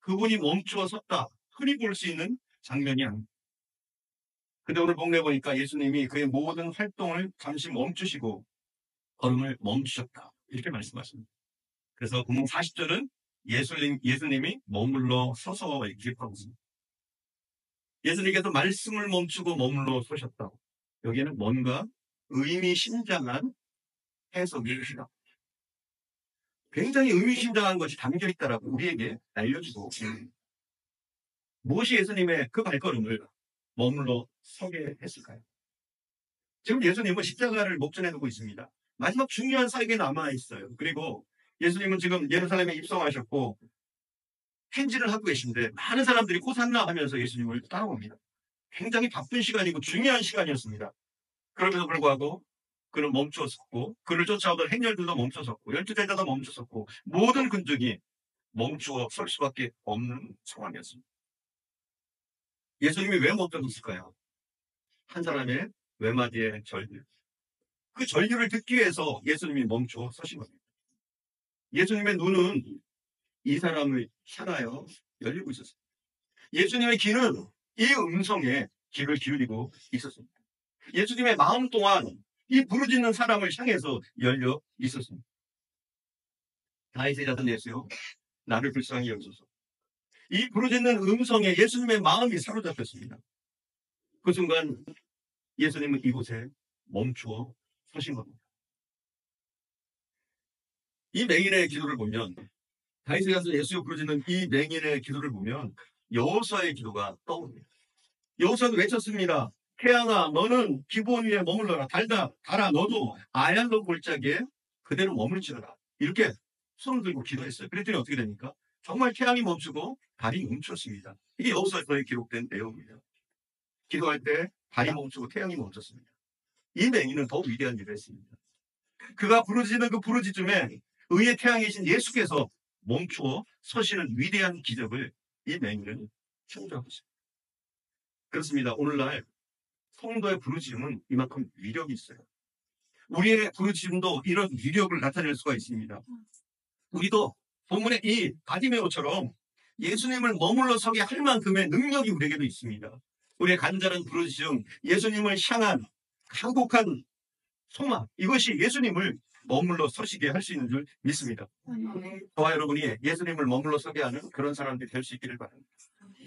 그분이 멈추어 섰다. 흔히 볼 수 있는 장면이 아닙니다. 근데 오늘 본문에 보니까 예수님이 그의 모든 활동을 잠시 멈추시고 걸음을 멈추셨다. 이렇게 말씀하십니다. 그래서 본문 40절은 예수님이 머물러 서서 기록하고 있습니다. 예수님께서 말씀을 멈추고 머물러 서셨다. 여기에는 뭔가 의미심장한 해석이 있다. 굉장히 의미심장한 것이 담겨 있다라고 우리에게 알려주고 있습니다. 무엇이 예수님의 그 발걸음을 머물러 서게 했을까요? 지금 예수님은 십자가를 목전에 두고 있습니다. 마지막 중요한 사역이 남아있어요. 그리고 예수님은 지금 예루살렘에 입성하셨고 행진을 하고 계신데 많은 사람들이 호산나 하면서 예수님을 따라옵니다. 굉장히 바쁜 시간이고 중요한 시간이었습니다. 그럼에도 불구하고 그는 멈추었었고 그를 쫓아오던 행렬들도 멈춰섰고 12제자도 멈춰섰고 모든 군중이 멈추어 설 수밖에 없는 상황이었습니다. 예수님이 왜 멈춰섰을까요? 한 사람의 외마디의 절규. 그 절규를 듣기 위해서 예수님이 멈추어 서신 겁니다. 예수님의 눈은 이 사람을 향하여 열리고 있었습니다. 예수님의 귀는 이 음성에 귀를 기울이고 있었습니다. 예수님의 마음 또한 이 부르짖는 사람을 향해서 열려 있었습니다. 다윗의 자손 예수여 나를 불쌍히 여기소서. 이 부르짖는 음성에 예수님의 마음이 사로잡혔습니다. 그 순간 예수님은 이곳에 멈추어 서신 겁니다. 이 맹인의 기도를 보면 다윗의 자손 예수여 부르짖는 이 맹인의 기도를 보면 여호수아의 기도가 떠오릅니다. 여호수아도 외쳤습니다. 태양아 너는 기브온 위에 머물러라. 달아 너도 아얄로 골짜기에 그대로 머물지어라. 이렇게 손을 들고 기도했어요. 그랬더니 어떻게 됩니까? 정말 태양이 멈추고 달이 멈췄습니다. 이게 여호수아서에 기록된 내용입니다. 기도할 때 달이 멈추고 태양이 멈췄습니다. 이 맹인은 더욱 위대한 일을 했습니다. 그가 부르짖는 그 부르짖음에 의의 태양이신 예수께서 멈추어 서시는 위대한 기적을 이 맹인은 창조하고 있습니다. 그렇습니다. 오늘날 성도의 부르짖음은 이만큼 위력이 있어요. 우리의 부르짖음도 이런 위력을 나타낼 수가 있습니다. 우리도 본문의 이 바디메오처럼 예수님을 머물러 서게 할 만큼의 능력이 우리에게도 있습니다. 우리의 간절한 부르짖음, 예수님을 향한 간곡한 소망, 이것이 예수님을 머물러 서시게 할 수 있는 줄 믿습니다. 저와 여러분이 예수님을 머물러 서게 하는 그런 사람들이 될 수 있기를 바랍니다.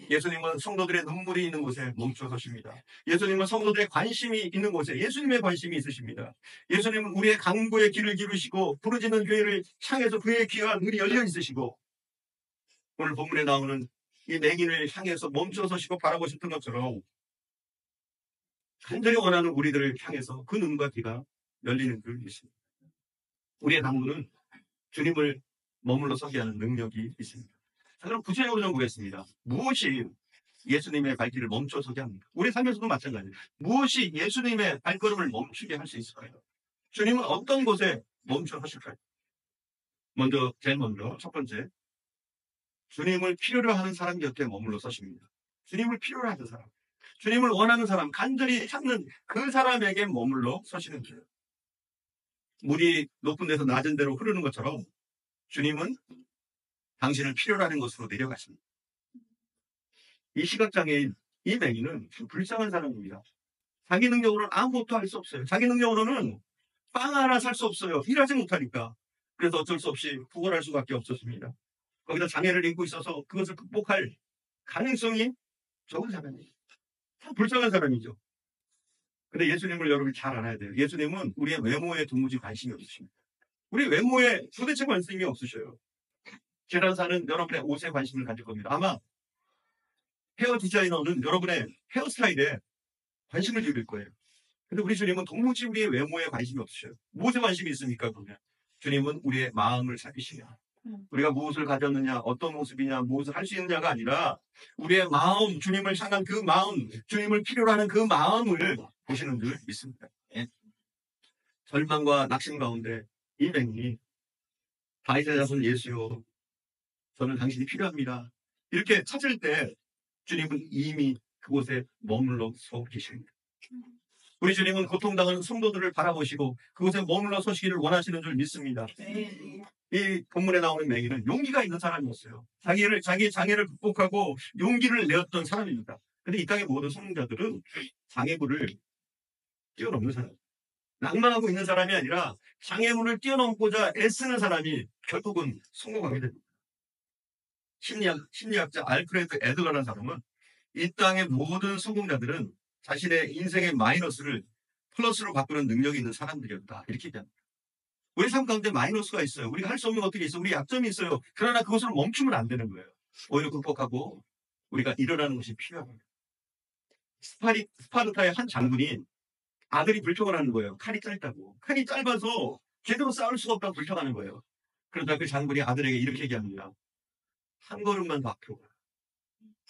예수님은 성도들의 눈물이 있는 곳에 멈춰 서십니다. 예수님은 성도들의 관심이 있는 곳에 예수님의 관심이 있으십니다. 예수님은 우리의 간구의 귀를 기르시고 부르짖는 교회를 향해서 그의 귀와 눈이 열려 있으시고 오늘 본문에 나오는 이 맹인을 향해서 멈춰 서시고 바라보셨던 것처럼 간절히 원하는 우리들을 향해서 그 눈과 귀가 열리는 줄 믿습니다. 우리의 당부는 주님을 머물러 서게 하는 능력이 있습니다. 자, 그럼 구체적으로 좀 보겠습니다. 무엇이 예수님의 발길을 멈춰 서게 합니까? 우리 삶에서도 마찬가지예요. 무엇이 예수님의 발걸음을 멈추게 할 수 있을까요? 주님은 어떤 곳에 멈춰 서실까요? 제일 먼저 첫 번째, 주님을 필요로 하는 사람 곁에 머물러 서십니다. 주님을 필요로 하는 사람, 주님을 원하는 사람, 간절히 찾는 그 사람에게 머물러 서시는 거예요. 물이 높은 데서 낮은 데로 흐르는 것처럼 주님은 당신을 필요로 하는 곳으로 내려가십니다. 이 시각장애인, 이 맹인은 불쌍한 사람입니다. 자기 능력으로는 아무것도 할 수 없어요. 자기 능력으로는 빵 하나 살 수 없어요. 일하지 못하니까. 그래서 어쩔 수 없이 구걸할 수밖에 없었습니다. 거기다 장애를 입고 있어서 그것을 극복할 가능성이 적은 사람이에요. 참 불쌍한 사람이죠. 근데 예수님을 여러분이 잘 알아야 돼요. 예수님은 우리의 외모에 도무지 관심이 없으십니다. 우리 외모에 도대체 관심이 없으셔요. 계란사는 여러분의 옷에 관심을 가질 겁니다. 아마 헤어 디자이너는 여러분의 헤어스타일에 관심을 기울일 거예요. 근데 우리 주님은 도무지 우리의 외모에 관심이 없으셔요. 무엇에 관심이 있습니까? 그러면 주님은 우리의 마음을 살피시냐, 우리가 무엇을 가졌느냐, 어떤 모습이냐, 무엇을 할 수 있느냐가 아니라 우리의 마음, 주님을 향한 그 마음, 주님을 필요로 하는 그 마음을 보시는 줄 믿습니다. 예. 절망과 낙심 가운데 이 맹인이 다윗의 자손 예수여 저는 당신이 필요합니다. 이렇게 찾을 때 주님은 이미 그곳에 머물러 서 계십니다. 우리 주님은 고통당하는 성도들을 바라보시고 그곳에 머물러 서시기를 원하시는 줄 믿습니다. 이 본문에 나오는 맹인은 용기가 있는 사람이었어요. 자기 장애를 극복하고 용기를 내었던 사람입니다. 근데 이 땅의 모든 성공자들은 장애물을 뛰어넘는 사람, 낭만하고 있는 사람이 아니라 장애물을 뛰어넘고자 애쓰는 사람이 결국은 성공하게 됩니다. 심리학자 알프레드 애들러라는 사람은 이 땅의 모든 성공자들은 자신의 인생의 마이너스를 플러스로 바꾸는 능력이 있는 사람들이었다. 이렇게 얘기합니다. 우리 삶 가운데 마이너스가 있어요. 우리가 할 수 없는 것들이 있어요. 우리 약점이 있어요. 그러나 그것으로 멈추면 안 되는 거예요. 오히려 극복하고 우리가 일어나는 것이 필요합니다. 스파르타의 한 장군이 아들이 불평을 하는 거예요. 칼이 짧다고. 칼이 짧아서 제대로 싸울 수가 없다고 불평하는 거예요. 그러다 그 장군이 아들에게 이렇게 얘기합니다. 한 걸음만 더 앞으로 가.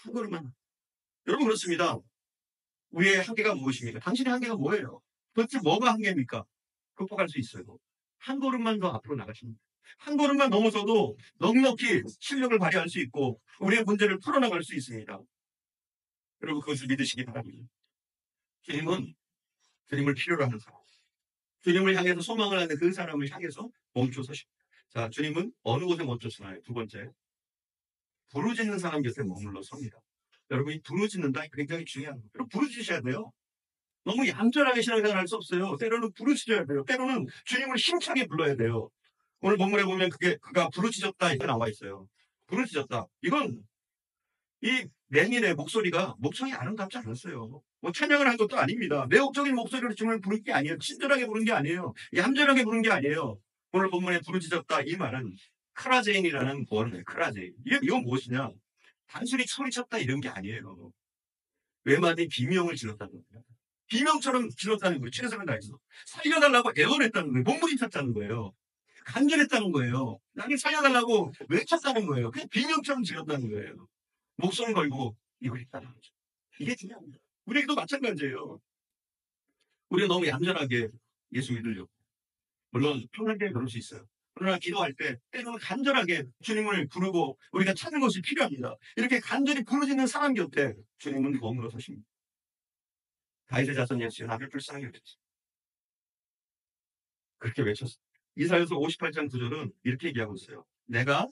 한 걸음만. 여러분 그렇습니다. 우리의 한계가 무엇입니까? 당신의 한계가 뭐예요? 도대체 뭐가 한계입니까? 극복할 수 있어요. 한 걸음만 더 앞으로 나가십니다. 한 걸음만 넘어서도 넉넉히 실력을 발휘할 수 있고 우리의 문제를 풀어나갈 수 있습니다. 여러분 그것을 믿으시기 바랍니다. 주님을 필요로 하는 사람. 주님을 향해서 소망을 하는 그 사람을 향해서 멈춰 서십니다. 자, 주님은 어느 곳에 멈춰 서나요? 두 번째, 부르짖는 사람 곁에 머물러 섭니다. 여러분 이 부르짖는다 굉장히 중요한 거예요. 여러분 부르짖으셔야 돼요. 너무 얌전하게 신앙생활 할 수 없어요. 때로는 부르짖어야 돼요. 때로는 주님을 힘차게 불러야 돼요. 오늘 본문에 보면 그가 부르짖었다 이렇게 나와 있어요. 부르짖었다. 이건 이 맹인의 목소리가 목청이 아름답지 않았어요. 뭐 찬양을 한 것도 아닙니다. 매혹적인 목소리로 주님을 부른 게 아니에요. 친절하게 부른 게 아니에요. 얌전하게 부른 게 아니에요. 오늘 본문에 부르짖었다 이 말은 크라제인이라는 원어예요. 크라제인. 이건 무엇이냐? 단순히 소리쳤다 이런 게 아니에요. 외마디 비명을 질렀다는 겁니다. 비명처럼 질렀다는 거예요. 최선을 다해서. 살려달라고 애원했다는 거예요. 몸부림쳤다는 거예요. 간절했다는 거예요. 나를 살려달라고 외쳤다는 거예요. 그냥 비명처럼 질렀다는 거예요. 목숨 걸고 이걸 했다는 거죠. 이게 중요합니다. 우리에게도 마찬가지예요. 우리가 너무 얌전하게 예수 믿으려고. 물론 편하게 그럴 수 있어요. 그러나 기도할 때 때로는 간절하게 주님을 부르고 우리가 찾는 것이 필요합니다. 이렇게 간절히 부르짖는 사람 곁에 주님은 머물러 서십니다. 다윗의 자손 예수여 나를 불쌍히 여기소서. 그렇게 외쳤어요. 이사야서 58장 9절은 이렇게 얘기하고 있어요. 내가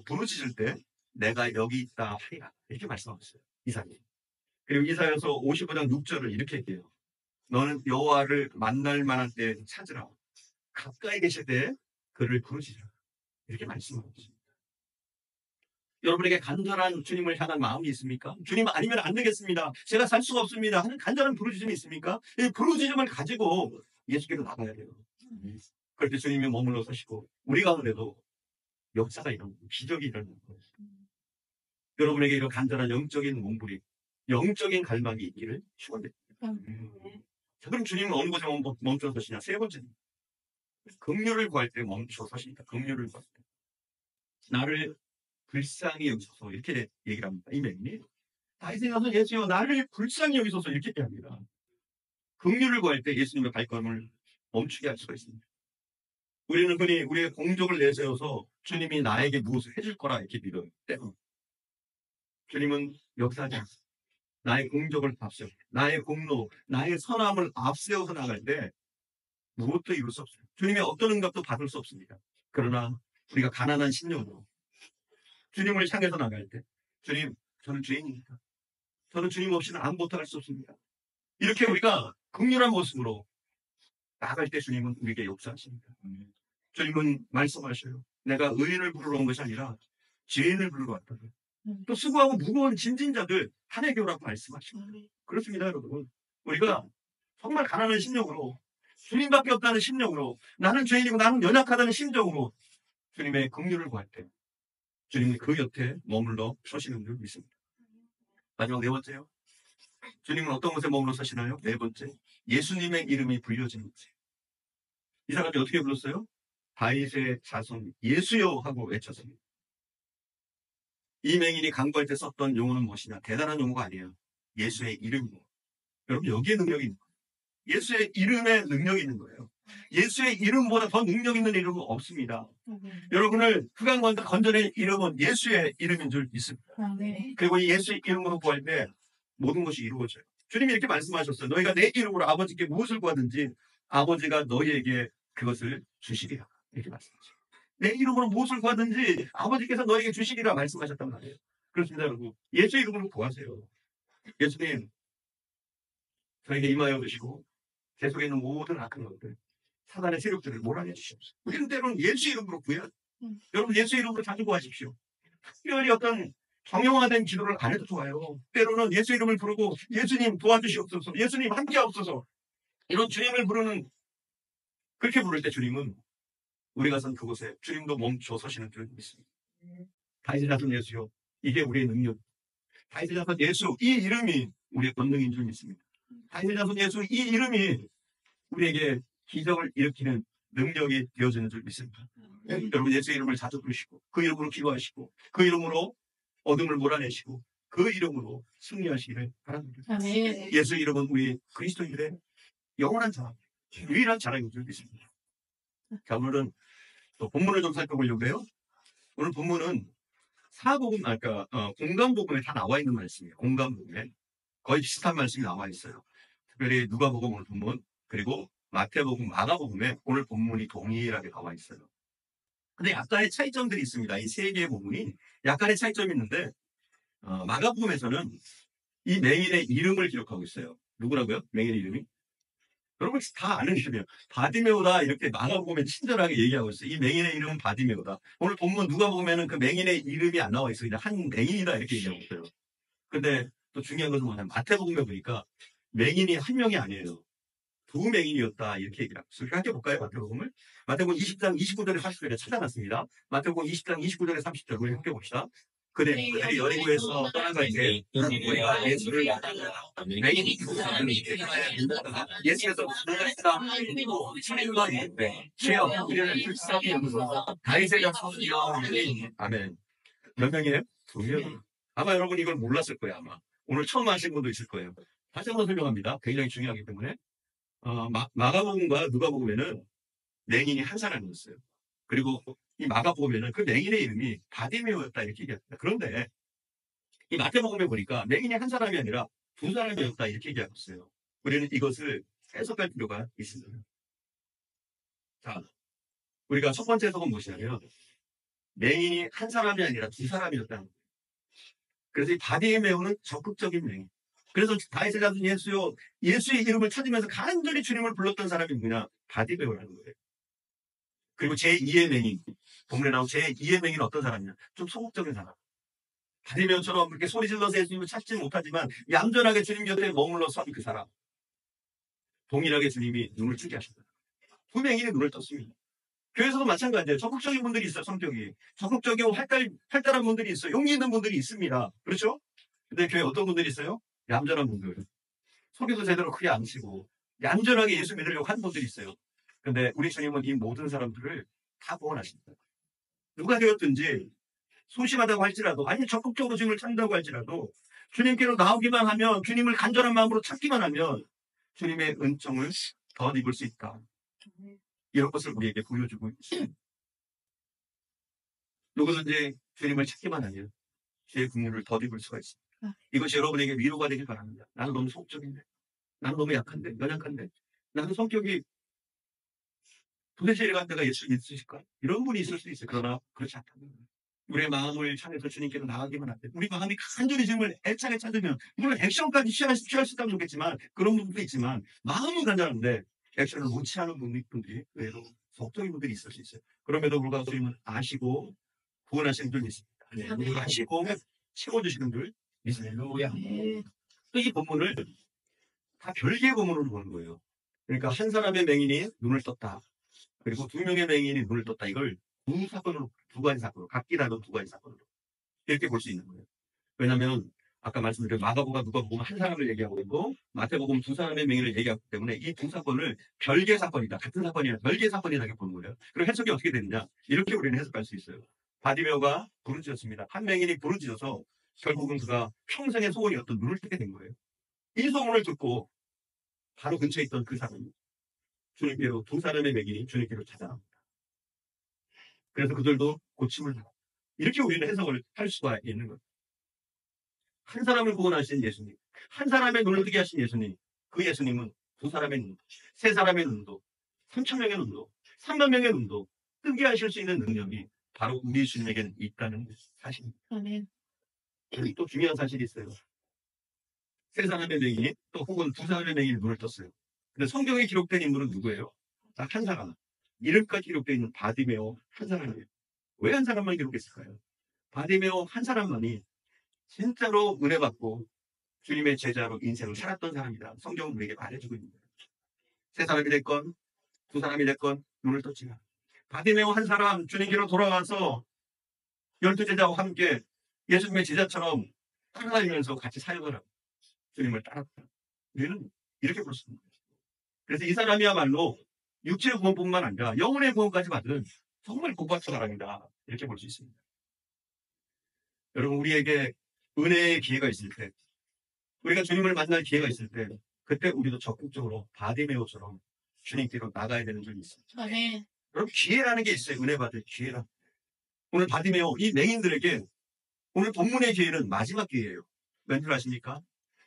부르짖을 때 내가 여기 있다 하리라. 이렇게 말씀하고 있어요. 이사님. 그리고 이사야서 55장 6절을 이렇게 얘기해요. 너는 여호와를 만날 만한 때 찾으라. 가까이 계실 때 그를 부르짖으라. 이렇게 말씀하고 있습니다. 여러분에게 간절한 주님을 향한 마음이 있습니까? 주님 아니면 안 되겠습니다. 제가 살 수가 없습니다. 하는 간절한 부르짖음이 있습니까? 이 부르짖음을 가지고 예수께로 나가야 돼요. 그럴 때 주님이 머물러 서시고 우리 가운데도 역사가 일어나고 기적이 일어나는 거예요. 여러분에게 이런 간절한 영적인 몸부림, 영적인 갈망이 있기를 축원드립니다. 자, 그럼 주님은 어느 곳에 멈춰 서시냐? 세 번째는 긍휼을 구할 때 멈춰 서십니다. 긍휼을 구할 때. 나를 불쌍히 여기소서 이렇게 얘기를 합니다. 이 맹인이 다윗의 자손 예수여 나를 불쌍히 여기소서 이렇게 얘기합니다. 긍휼을 구할 때 예수님의 발걸음을 멈추게 할 수가 있습니다. 우리는 흔히 우리의 공적을 내세워서 주님이 나에게 무엇을 해줄 거라 이렇게 믿어요. 주님은 역사하지 않습니다. 나의 공적을 앞세워, 나의 공로, 나의 선함을 앞세워서 나갈 때 무엇도 이룰 수 없어요. 주님의 어떤 응답도 받을 수 없습니다. 그러나 우리가 가난한 심령으로 주님을 향해서 나갈 때 주님, 저는 죄인입니다. 저는 주님 없이는 아무것도 할 수 없습니다. 이렇게 우리가 긍휼한 모습으로 나갈 때 주님은 우리에게 역사하십니다. 주님은 말씀하셔요. 내가 의인을 부르러 온 것이 아니라 죄인을 부르러 왔다고요. 또 수고하고 무거운 짐진 자들 한에게 오라고 말씀하십니다. 그렇습니다, 여러분. 우리가 정말 가난한 심령으로 주님밖에 없다는 심령으로 나는 죄인이고 나는 연약하다는 심정으로 주님의 긍휼을 구할 때 주님은 그 곁에 머물러 서시는 줄 믿습니다. 마지막 네 번째요. 주님은 어떤 곳에 머물러 서시나요? 네 번째. 예수님의 이름이 불려지는 곳이에요. 이 사람이 어떻게 불렀어요? 다윗의 자손 예수여 하고 외쳤습니다. 이 맹인이 간구할 때 썼던 용어는 무엇이냐? 대단한 용어가 아니에요. 예수의 이름이에요. 여러분 여기에 능력이 있는 거예요. 예수의 이름에 능력이 있는 거예요. 예수의 이름보다 더 능력 있는 이름은 없습니다. 여러분을 흑암과 건져낼 이름은 예수의 이름인 줄 믿습니다. 그리고 이 예수의 이름으로 구할 때 모든 것이 이루어져요. 주님이 이렇게 말씀하셨어요. 너희가 내 이름으로 아버지께 무엇을 구하든지 아버지가 너희에게 그것을 주시리라. 이렇게 말씀하셨어요. 내 이름으로 무엇을 구하든지 아버지께서 너에게 주시리라 말씀하셨단 말이에요. 그렇습니다, 여러분. 예수 이름으로 구하세요. 예수님, 저에게 임하여 주시고 제 속에 있는 모든 악한 것들, 사단의 세력들을 몰아내 주시옵소서. 이런 때로는 예수 이름으로 구해야 돼요. 여러분, 예수 이름으로 자주 구하십시오. 특별히 어떤 정형화된 기도를 안 해도 좋아요. 때로는 예수 이름을 부르고 예수님 도와주시옵소서, 예수님 함께하옵소서, 이런 주님을 부르는, 그렇게 부를 때 주님은 우리가 선 그곳에 주님도 멈춰 서시는 줄 믿습니다. 다윗의 자손 예수요, 이게 우리의 능력. 다윗의 자손 예수, 이 이름이 우리의 권능인 줄 믿습니다. 다윗의 자손 예수, 이 이름이 우리에게 기적을 일으키는 능력이 되어지는 줄 믿습니다. 여러분, 예수 이름을 자주 부르시고 그 이름으로 기도하시고 그 이름으로 어둠을 몰아내시고 그 이름으로 승리하시기를 바랍니다. 아멘. 예수 이름은 우리 그리스도인들의 영원한 자랑, 유일한 자랑인 줄 믿습니다. 자, 오늘은 또 본문을 좀 살펴보려고 해요. 오늘 본문은 사복음, 공감복음에 다 나와 있는 말씀이에요. 공감복음에 거의 비슷한 말씀이 나와 있어요. 특별히 누가복음 오늘 본문, 그리고 마태복음, 마가복음에 오늘 본문이 동일하게 나와 있어요. 근데 약간의 차이점들이 있습니다. 이 세 개의 본문이 약간의 차이점이 있는데, 마가복음에서는 이 맹인의 이름을 기록하고 있어요. 누구라고요? 맹인의 이름이? 여러분 다 아는 이름이에요. 바디메오다, 이렇게 마가복음에 친절하게 얘기하고 있어요. 이 맹인의 이름은 바디메오다. 오늘 본문 누가복음에는 그 맹인의 이름이 안 나와 있어요. 그냥 한 맹인이다 이렇게 얘기하고 있어요. 근데 또 중요한 것은 뭐냐면 마태복음에 보니까 맹인이 한 명이 아니에요. 두 맹인이었다 이렇게 얘기를 하고 있어요. 함께 볼까요? 마태복음을. 마태복음 20장 29절에 40절에 찾아놨습니다. 마태복음 20장 29절에 30절 우리 함께 봅시다. 그들이 여리고에서 떠나갈 때 우리가 예수를 맹인이 예수께서 주여 우리를 불쌍히 여기소서. 다윗의 자손이여. 아멘. 몇 명이에요? 두 명. 아마 여러분 이걸 몰랐을 거예요. 아마 오늘 처음 하신 분도 있을 거예요. 다시 한번 설명합니다. 굉장히 중요하기 때문에. 마가복음과 누가복음에는 맹인이 한 사람이었어요. 그리고 이 마가복음에는 그 맹인의 이름이 바디메오였다 이렇게 얘기합니다. 그런데 이 마태복음에 보니까 맹인이 한 사람이 아니라 두 사람이었다 이렇게 얘기하고 있어요. 우리는 이것을 해석할 필요가 있습니다. 자, 우리가 첫 번째 해석은 무엇이냐면 맹인이 한 사람이 아니라 두 사람이었다는 거예요. 그래서 이 바디메오는 적극적인 맹인. 그래서 다윗의 자손 예수요, 예수의 이름을 찾으면서 간절히 주님을 불렀던 사람이 누구냐? 바디메오라는 거예요. 그리고 제2의 맹인, 본문에 나온 제2의 맹인은 어떤 사람이냐? 좀 소극적인 사람. 바디메오처럼 그렇게 소리 질러서 예수님을 찾지 못하지만 얌전하게 주님 곁에 머물러 선 그 사람. 동일하게 주님이 눈을 뜨게 하셨다. 두 맹인이 눈을 떴습니다. 교회에서도 마찬가지예요. 적극적인 분들이 있어요. 성격이 적극적이고 활달한 분들이 있어요. 용기 있는 분들이 있습니다. 그렇죠? 근데 교회에 어떤 분들이 있어요? 얌전한 분들. 소리도 제대로 크게 안 치고 얌전하게 예수 믿으려고 하는 분들이 있어요. 근데 우리 주님은 이 모든 사람들을 다 구원하십니다. 누가 되었든지 소심하다고 할지라도, 아니 적극적으로 주님을 찾는다고 할지라도 주님께로 나오기만 하면, 주님을 간절한 마음으로 찾기만 하면 주님의 은총을 덧입을 수 있다. 이런 것을 우리에게 보여주고 있습니다. 누구든지 주님을 찾기만 하면 주의 국물을 덧입을 수가 있습니다. 이것이 여러분에게 위로가 되길 바랍니다. 나는 너무 소극적인데, 나는 너무 약한데, 연약한데, 나는 성격이 도대체 이래간 데가 있으실까? 이런 분이 있을 수 있어요. 그러나 그렇지 않다는 거예요. 우리의 마음을 향해서 주님께로 나가기만 하되, 우리 마음이 간절히 주님을 애착에 찾으면, 물론 액션까지 취할 수 있다면 좋겠지만, 그런 부분도 있지만 마음은 간절한데 액션을 못 취하는 분들이 의외로 소극적인 분들이 있을 수 있어요. 그럼에도 불구하고 주님은 아시고 구원하시는 줄 믿습니다. 네. 아시고 채워주시는 줄 믿습니다. 또 이 본문을 다 별개의 본문으로 보는 거예요. 그러니까 한 사람의 맹인이 눈을 떴다. 그리고 두 명의 맹인이 눈을 떴다. 이걸 두 사건으로, 두 가지 사건으로, 각기라도 두 가지 사건으로 이렇게 볼 수 있는 거예요. 왜냐하면 아까 말씀드린 마가복음과 누가복음 한 사람을 얘기하고 있고 마태복음 두 사람의 맹인을 얘기하기 때문에 이 두 사건을 별개 사건이다, 같은 사건이나 별개 사건이다 이렇게 보는 거예요. 그리고 해석이 어떻게 되느냐? 이렇게 우리는 해석할 수 있어요. 바디메오가 부르짖었습니다. 한 맹인이 부르짖어서 결국은 그가 평생의 소원이었던 눈을 뜨게 된 거예요. 이 소문을 듣고 바로 근처에 있던 그 사람이 주님께로, 두 사람의 맹인이 주님께로 찾아갑니다. 그래서 그들도 고침을 받고, 이렇게 우리는 해석을 할 수가 있는 거예요. 한 사람을 구원하신 예수님, 한 사람의 눈을 뜨게 하신 예수님, 그 예수님은 두 사람의 눈도, 세 사람의 눈도, 3,000명의 눈도, 3만 명의 눈도 뜨게 하실 수 있는 능력이 바로 우리 주님에게는 있다는 사실입니다. 아멘. 여기 또 중요한 사실이 있어요. 세 사람의 맹인, 또 혹은 두 사람의 맹인이 눈을 떴어요. 근데 성경에 기록된 인물은 누구예요? 딱 한 사람. 이름까지 기록되어 있는 바디메오 한 사람이에요. 왜 한 사람만 기록했을까요? 바디메오 한 사람만이 진짜로 은혜 받고 주님의 제자로 인생을 살았던 사람이다. 성경은 우리에게 말해주고 있는 거예요. 세 사람이 됐건 두 사람이 됐건 눈을 떴지만 바디메오 한 사람 주님께로 돌아와서 12제자와 함께 예수님의 제자처럼 따라다니면서 같이 사역을 하고 주님을 따랐다. 우리는 이렇게 볼 수 있는 거예요. 그래서 이 사람이야말로 육체의 구원뿐만 아니라 영혼의 구원까지 받은 정말 복받은 사람이다. 이렇게 볼 수 있습니다. 여러분, 우리에게 은혜의 기회가 있을 때, 우리가 주님을 만날 기회가 있을 때, 그때 우리도 적극적으로 바디메오처럼 주님께로 나가야 되는 점이 있습니다. 아멘. 여러분, 기회라는 게 있어요. 은혜 받을 기회라. 오늘 바디메오, 이 맹인들에게 오늘 본문의 기회는 마지막 기회예요. 왠 줄 아십니까?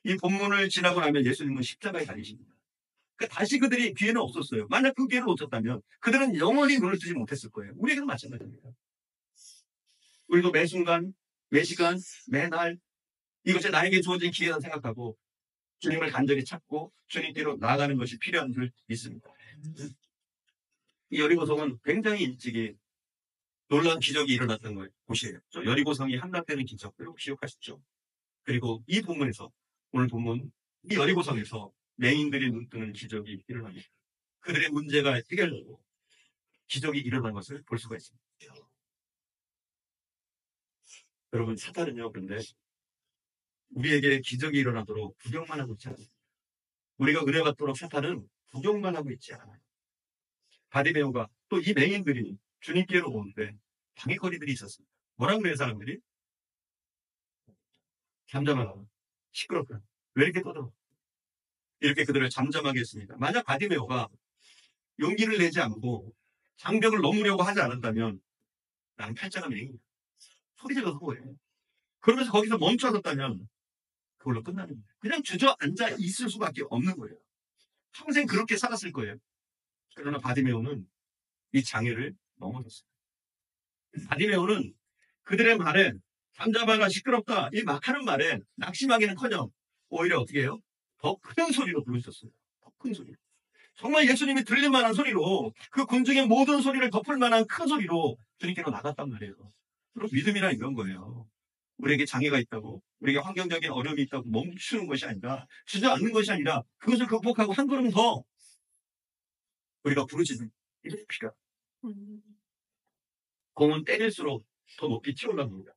이 본문을 지나고 나면 예수님은 십자가에 달리십니다. 그러니까 다시 그들이 기회는 없었어요. 만약 그 기회를 놓쳤다면 그들은 영원히 눈을 뜨지 못했을 거예요. 우리에게도 마찬가지입니다. 우리도 매 순간, 매 시간, 매날 이것이 나에게 주어진 기회다 생각하고 주님을 간절히 찾고 주님께로 나아가는 것이 필요한 줄 믿습니다. 이 여리고성은 굉장히 일찍이 놀라운 기적이 일어났던 곳이에요. 여리고성이 함락되는 기적, 여러분 기억하시죠? 그리고 이 본문에서, 오늘 본문, 이 여리고성에서 맹인들이 눈뜨는 기적이 일어납니다. 그들의 문제가 해결되고 기적이 일어난 것을 볼 수가 있습니다. 여러분, 사탄은요, 그런데 우리에게 기적이 일어나도록 구경만 하고 있지 않습니다. 우리가 은혜 받도록 사탄은 구경만 하고 있지 않아요. 바디메오가 또 이 맹인들이 주님께로 오는데 방해거리들이 있었습니다. 뭐라고 그래요, 사람들이? 잠잠하라. 시끄럽다. 왜 이렇게 떠들어? 이렇게 그들을 잠잠하게 했습니다. 만약 바디메오가 용기를 내지 않고 장벽을 넘으려고 하지 않았다면 나는 팔자가 맹인이야. 소리 질러서 뭐해. 그러면서 거기서 멈춰섰다면 그걸로 끝나는 거예요. 그냥 주저앉아 있을 수밖에 없는 거예요. 평생 그렇게 살았을 거예요. 그러나 바디메오는 이 장애를 넘어섰어요. 바디메오는 그들의 말에 잠잠하라 시끄럽다 이 막 하는 말에 낙심하기는커녕 오히려 어떻게 해요? 더 큰 소리로 부르셨어요. 더 큰 소리로. 정말 예수님이 들릴 만한 소리로 그 군중의 모든 소리를 덮을 만한 큰 소리로 주님께로 나갔단 말이에요. 그럼 믿음이란 이런 거예요. 우리에게 장애가 있다고, 우리에게 환경적인 어려움이 있다고 멈추는 것이 아니라, 주저앉는 것이 아니라 그것을 극복하고 한 걸음 더 우리가 부르짖는 이게 피가. 공은 때릴수록 더 높이 튀어올라갑니다.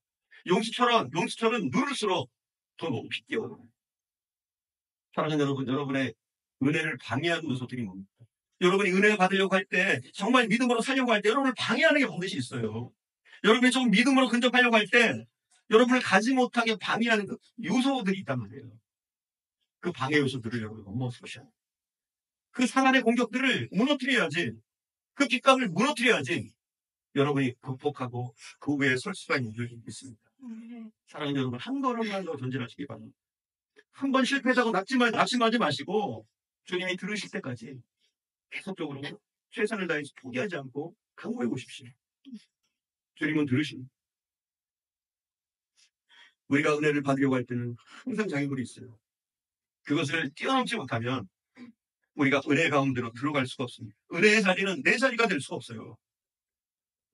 용수철은 누를수록 더 높이 뛰어올라갑니다. 사랑하는 여러분, 여러분의 은혜를 방해하는 요소들이 뭡니까? 여러분이 은혜 받으려고 할 때, 정말 믿음으로 살려고 할 때 여러분을 방해하는 게 반드시 있어요. 여러분이 좀 믿음으로 근접하려고 할 때 여러분을 가지 못하게 방해하는 그 요소들이 있단 말이에요. 그 방해 요소들을 여러분 넘어서셔야 해요. 그 사단의 공격들을 무너뜨려야지, 그 빗각을 무너뜨려야지 여러분이 극복하고 그 위에 설 수가 있는 줄 믿습니다. 사랑하는 여러분, 한 걸음만 더 전진하시기 바랍니다. 한 번 실패하고 낙심하지 마시고 주님이 들으실 때까지 계속적으로 최선을 다해서 포기하지 않고 강구해 보십시오. 주님은 들으십니다. 우리가 은혜를 받으려고 할 때는 항상 장애물이 있어요. 그것을 뛰어넘지 못하면 우리가 은혜 가운데로 들어갈 수가 없습니다. 은혜의 자리는 내 자리가 될 수가 없어요.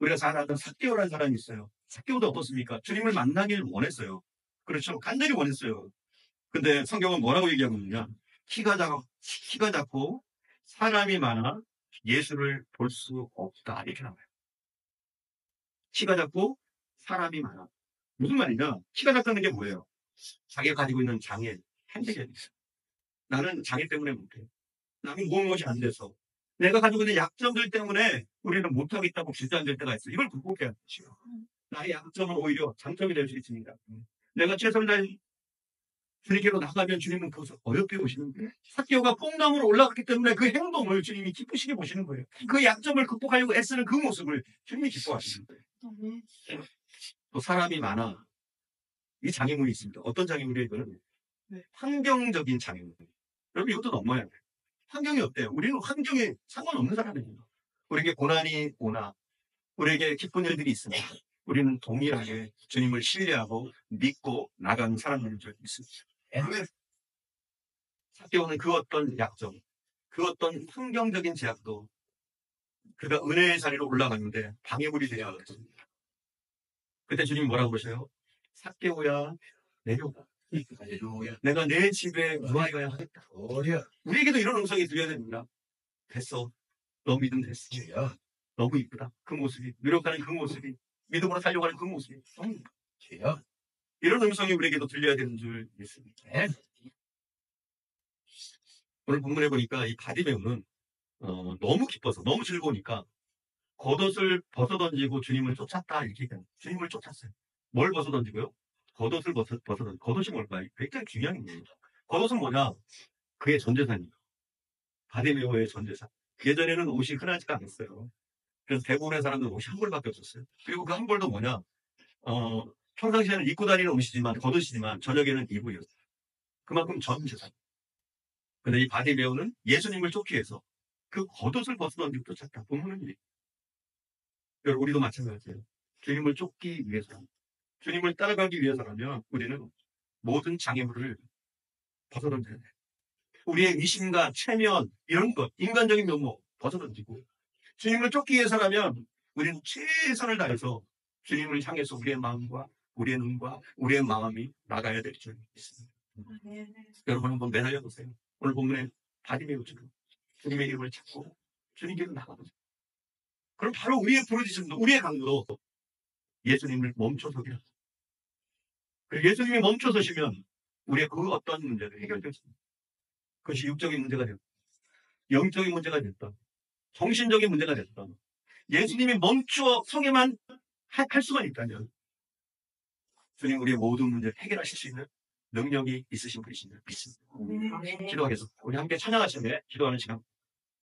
우리가 잘 알던 삭개오라는 사람이 있어요. 삭개오도 어떻습니까? 주님을 만나길 원했어요. 그렇죠? 간절히 원했어요. 근데 성경은 뭐라고 얘기하고 있느냐? 키가 작고 사람이 많아 예수를 볼 수 없다. 이렇게 나와요. 키가 작고 사람이 많아. 무슨 말이냐? 키가 작다는 게 뭐예요? 자기가 가지고 있는 장애, 핸디캡이 있어요. 나는 장애 때문에 못해. 나는 무엇이 안 돼서. 내가 가지고 있는 약점들 때문에 우리는 못하겠다고 주저앉을 때가 있어요. 이걸 극복해야 되죠. 나의 약점은 오히려 장점이 될 수 있습니다. 내가 최선을 다해 주님께로 나가면 주님은 그것을 어렵게 보시는 거예요. 삭개오가 뽕나무로 올라갔기 때문에 그 행동을 주님이 기쁘시게 보시는 거예요. 그 약점을 극복하려고 애쓰는 그 모습을 주님이 기뻐하시는 거예요. 또 사람이 많아. 이 장애물이 있습니다. 어떤 장애물이에요? 이거는 환경적인 장애물. 여러분 이것도 넘어야 돼요. 환경이 어때요? 우리는 환경에 상관없는 사람이에요. 우리에게 고난이 오나 우리에게 기쁜 일들이 있습니다. 우리는 동일하게 주님을 신뢰하고 믿고 나가는 사람들인 줄 믿습니다. 삭개오는 그 어떤 약점, 그 어떤 환경적인 제약도 그가 은혜의 자리로 올라가는데 방해물이 되지 않았습니다. 그때 주님이 뭐라고 그러셔요? 삭개오야 내려오라. 내가 내 집에 무아하여야 하겠다. 우리에게도 이런 음성이 들려야 됩니다. 됐어. 너 믿음 됐어. 너무 이쁘다. 그 모습이, 노력하는 그 모습이, 믿음으로 살려고 하는 그 모습이 너무 이쁘다. 이런 음성이 우리에게도 들려야 되는 줄 믿습니다. 오늘 본문에 보니까 이 바디메오는 너무 기뻐서, 너무 즐거우니까 겉옷을 벗어던지고 주님을 쫓았다 이렇게 얘기합니다. 주님을 쫓았어요. 뭘 벗어던지고요? 겉옷을 벗어던지고. 겉옷이 뭘까요? 굉장히 중요한 겁니다. 겉옷은 뭐냐? 그의 전재산이에요. 바디메오의 전재산. 예전에는 옷이 흔하지가 않았어요. 그래서 대부분의 사람들은 옷이 한 벌밖에 없었어요. 그리고 그 한 벌도 뭐냐? 평상시에는 입고 다니는 옷이지만, 겉옷이지만, 저녁에는 이불이었어요. 그만큼 전 재산. 근데 이 바디메오는 예수님을 쫓기 위해서 그 겉옷을 벗어던지고 쫓았다. 본문은 이래. 여러분, 우리도 마찬가지예요. 주님을 쫓기 위해서, 주님을 따라가기 위해서라면 우리는 모든 장애물을 벗어던져야 돼요. 우리의 의심과 체면, 이런 것, 인간적인 면모 벗어던지고, 주님을 쫓기 위해서라면 우리는 최선을 다해서 주님을 향해서 우리의 마음과 우리의 눈과 우리의 마음이 나가야 될 줄 믿습니다. 여러분 한번 매달려 보세요. 오늘 본문에 바디메오처럼 주님의 이름을 찾고 주님께로 나가보세요. 그럼 바로 우리의 부르짖음도 우리의 강구도 예수님을 멈춰서기라. 그리고 예수님이 멈춰서시면 우리의 그 어떤 문제도 해결되었습니다. 그것이 육적인 문제가 됐다, 영적인 문제가 됐다, 정신적인 문제가 됐다. 예수님이 멈춰서게만 할 수만 있다면 주님 우리의 모든 문제를 해결하실 수 있는 능력이 있으신 분이신 줄 믿습니다. 기도하겠습니다. 우리 함께 찬양하시며 기도하는 시간